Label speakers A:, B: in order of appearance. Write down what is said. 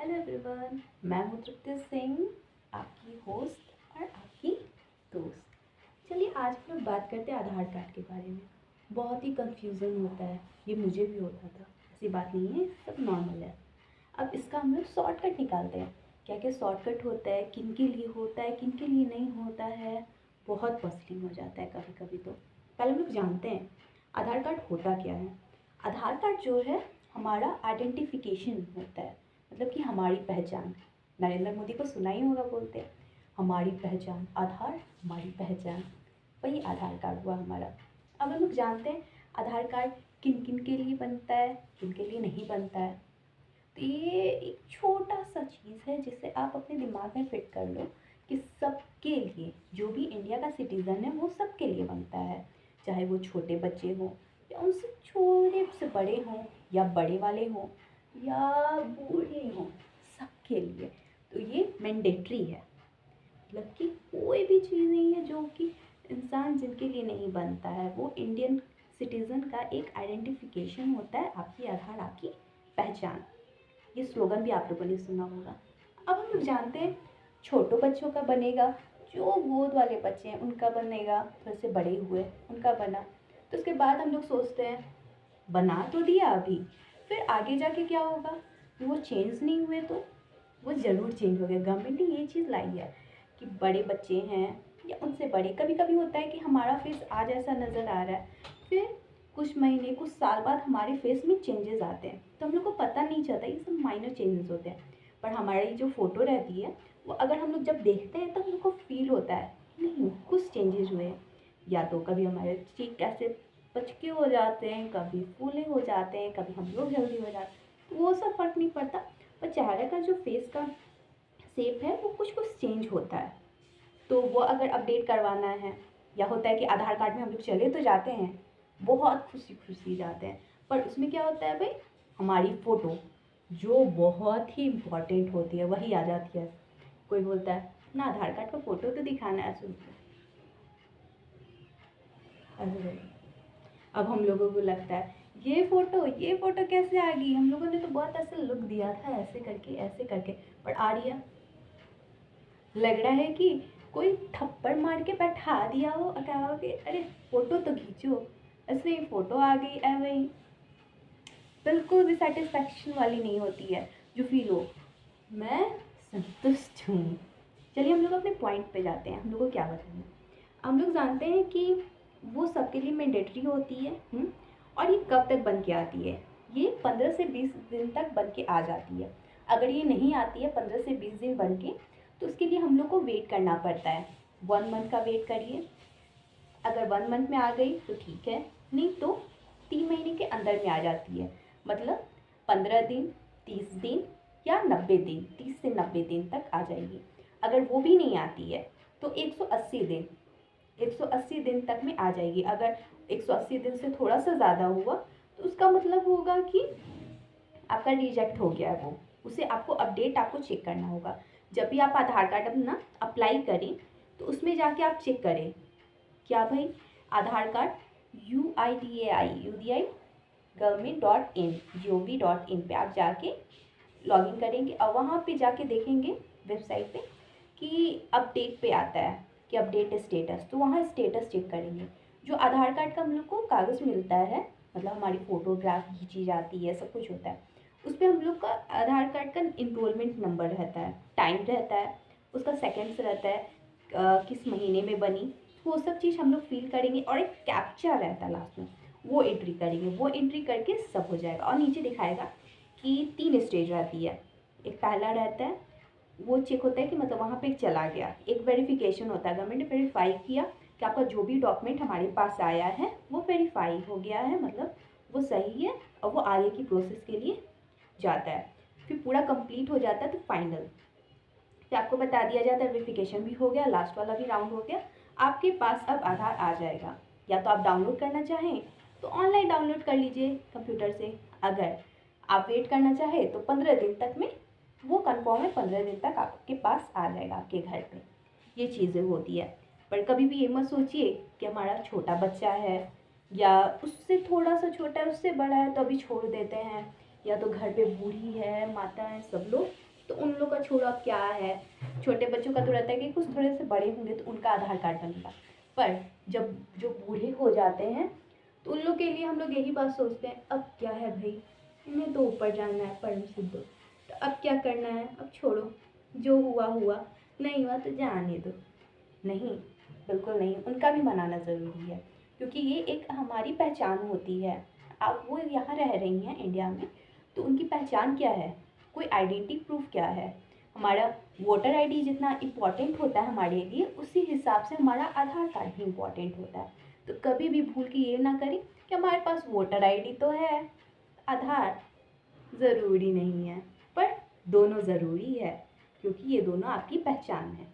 A: Hello everyone, मैं हूँ तृप्ति सिंह, आपकी होस्ट और आपकी दोस्त। चलिए आज हम लोग बात करते हैं आधार कार्ड के बारे में। बहुत ही कंफ्यूजन होता है, ये मुझे भी होता था। ऐसी बात नहीं है, सब नॉर्मल है। अब इसका हम लोग शॉर्टकट निकालते हैं। क्या क्या शॉर्टकट होता है, किन के लिए होता है, किन के लिए नहीं होता है। बहुत पसलिंग हो जाता है कभी कभी। तो पहले हम लोग जानते हैं आधार कार्ड होता क्या है। आधार कार्ड जो है हमारा आइडेंटिफिकेशन होता है, मतलब कि हमारी पहचान। नरेंद्र मोदी को सुना ही होगा, बोलते हैं हमारी पहचान आधार, हमारी पहचान। वही आधार कार्ड हुआ हमारा। अब हम लोग जानते हैं आधार कार्ड किन किन के लिए बनता है, किन के लिए नहीं बनता है। तो ये एक छोटा सा चीज़ है जिसे आप अपने दिमाग में फिट कर लो कि सबके लिए, जो भी इंडिया का सिटीज़न है वो सबके लिए बनता है। चाहे वो छोटे बच्चे हों या उनसे छोटे से बड़े हों, या बड़े वाले हों या बूढ़े हों, सबके लिए। तो ये मैंडेटरी है, मतलब कि कोई भी चीज़ नहीं है जो कि इंसान जिनके लिए नहीं बनता है। वो इंडियन सिटीज़न का एक आइडेंटिफिकेशन होता है, आपकी आधार, आपकी पहचान। ये स्लोगन भी आप लोगों ने सुना होगा। अब हम लोग जानते हैं छोटों बच्चों का बनेगा, जो गोद वाले बच्चे हैं उनका बनेगा, थोड़े से बड़े हुए उनका बना। तो उसके बाद हम लोग सोचते हैं बना तो दिया अभी, फिर आगे जाके क्या होगा। वो चेंज नहीं हुए तो वो ज़रूर चेंज हो गया। गवर्नमेंट ने ये चीज़ लाई है कि बड़े बच्चे हैं या उनसे बड़े, कभी कभी होता है कि हमारा फेस आज ऐसा नज़र आ रहा है, फिर कुछ महीने कुछ साल बाद हमारे फेस में चेंजेस आते हैं, तो हम लोग को पता नहीं चलता, ये सब माइनर चेंजेस होते हैं। पर हमारी जो फ़ोटो रहती है वो अगर हम लोग जब देखते हैं तो हम लोग को फील होता है नहीं कुछ चेंजेस हुए हैं। या तो कभी हमारे चीक ऐसे पचके हो जाते हैं, कभी फूले हो जाते हैं, कभी हम लोग हेल्दी हो जाते हैं, तो वो सब फ़र्क नहीं पड़ता। पर चेहरे का जो फेस का शेप है वो कुछ कुछ चेंज होता है। तो वो अगर अपडेट करवाना है, या होता है कि आधार कार्ड में हम लोग चले तो जाते हैं, बहुत खुशी खुशी जाते हैं, पर उसमें क्या होता है भाई, हमारी फ़ोटो जो बहुत ही इम्पॉर्टेंट होती है वही आ जाती है। कोई बोलता है ना आधार कार्ड का फ़ोटो तो दिखाना है, सुनते अरे अब हम लोगों को लगता है ये फ़ोटो कैसे आ गई, हम लोगों ने तो बहुत ऐसे लुक दिया था ऐसे करके ऐसे करके, पर आ रही है। लग रहा है कि कोई थप्पड़ मार के बैठा दिया हो, क्या हो कि अरे फ़ोटो तो खींचो, ऐसे ही फ़ोटो आ गई है वही। बिल्कुल भी सेटिस्फैक्शन वाली नहीं होती है जो फील हो मैं संतुष्ट हूँ। चलिए हम लोग अपने पॉइंट पे जाते हैं, हम लोग को क्या बताना है। हम लोग जानते हैं कि वो सबके लिए मैंडेटरी होती है। और ये कब तक बन के आती है, ये 15 से 20 दिन तक बन के आ जाती है। अगर ये नहीं आती है 15 से 20 दिन बन के, तो उसके लिए हम लोग को वेट करना पड़ता है। 1 मंथ का वेट करिए। अगर 1 मंथ में आ गई तो ठीक है, नहीं तो 3 महीने के अंदर में आ जाती है। मतलब 15 दिन, 30 दिन या 90 दिन, 30 से 90 दिन तक आ जाएगी। अगर वो भी नहीं आती है तो 180 दिन, 180 दिन तक में आ जाएगी। अगर 180 दिन से थोड़ा सा ज़्यादा हुआ तो उसका मतलब होगा कि आपका रिजेक्ट हो गया है वो। उसे आपको अपडेट आपको चेक करना होगा। जब भी आप आधार कार्ड अपना अप्लाई करें तो उसमें जाके आप चेक करें क्या भाई, आधार कार्ड UIDAI government.in पे आप जाके लॉगिन करेंगे और वहाँ पे जाके देखेंगे वेबसाइट पे कि अपडेट पे आता है कि अपडेट स्टेटस, तो वहाँ स्टेटस चेक करेंगे। जो आधार कार्ड का हम लोग को कागज़ मिलता है, मतलब हमारी फ़ोटोग्राफ खींची जाती है, सब कुछ होता है, उस पर हम लोग का आधार कार्ड का इनरोलमेंट नंबर रहता है, टाइम रहता है, उसका सेकेंड्स रहता है, किस महीने में बनी, वो सब चीज़ हम लोग फिल करेंगे। और एक कैप्चा रहता है लास्ट में, वो एंट्री करेंगे। वो एंट्री करके सब हो जाएगा। और नीचे दिखाएगा कि 3 स्टेज रहती है। एक पहला रहता है, वो चेक होता है कि मतलब वहाँ पे चला गया। एक वेरिफिकेशन होता है, गवर्नमेंट ने वेरीफाई किया कि आपका जो भी डॉक्यूमेंट हमारे पास आया है वो वेरीफाई हो गया है, मतलब वो सही है और वो आगे की प्रोसेस के लिए जाता है। फिर पूरा कंप्लीट हो जाता है तो फाइनल फिर आपको बता दिया जाता है वेरिफिकेशन भी हो गया, लास्ट वाला भी राउंड हो गया, आपके पास अब आधार आ जाएगा। या तो आप डाउनलोड करना चाहें तो ऑनलाइन डाउनलोड कर लीजिए कंप्यूटर से। अगर आप वेट करना चाहें तो 15 दिन तक में वो कंफर्म है, 15 दिन तक आपके पास आ जाएगा आपके घर पे। ये चीज़ें होती है। पर कभी भी ये मत सोचिए कि हमारा छोटा बच्चा है या उससे थोड़ा सा छोटा है, उससे बड़ा है तो अभी छोड़ देते हैं, या तो घर पे बूढ़ी है, माता है, सब लोग, तो उन लोग का छोड़ो अब क्या है, छोटे बच्चों का तो रहता है कि कुछ थोड़े से बड़े होंगे तो उनका आधार कार्ड बनेगा। पर जब जो बूढ़े हो जाते हैं तो उन लोग के लिए हम लोग यही बात सोचते हैं, अब क्या है भाई, इन्हें तो ऊपर जाना है परम सिद्ध, तो अब क्या करना है, अब छोड़ो, जो हुआ हुआ, नहीं हुआ तो जाने दो। नहीं, बिल्कुल नहीं, उनका भी मनाना ज़रूरी है, क्योंकि ये एक हमारी पहचान होती है। अब वो यहाँ रह रही हैं इंडिया में, तो उनकी पहचान क्या है, कोई आइडेंटिटी प्रूफ क्या है। हमारा वोटर आईडी जितना इम्पोर्टेंट होता है हमारे लिए, उसी हिसाब से हमारा आधार कार्ड भी इम्पोर्टेंट होता है। तो कभी भी भूल के ये ना करें कि हमारे पास वोटर आईडी तो है, आधार ज़रूरी नहीं है, पर दोनों ज़रूरी है, क्योंकि ये दोनों आपकी पहचान है।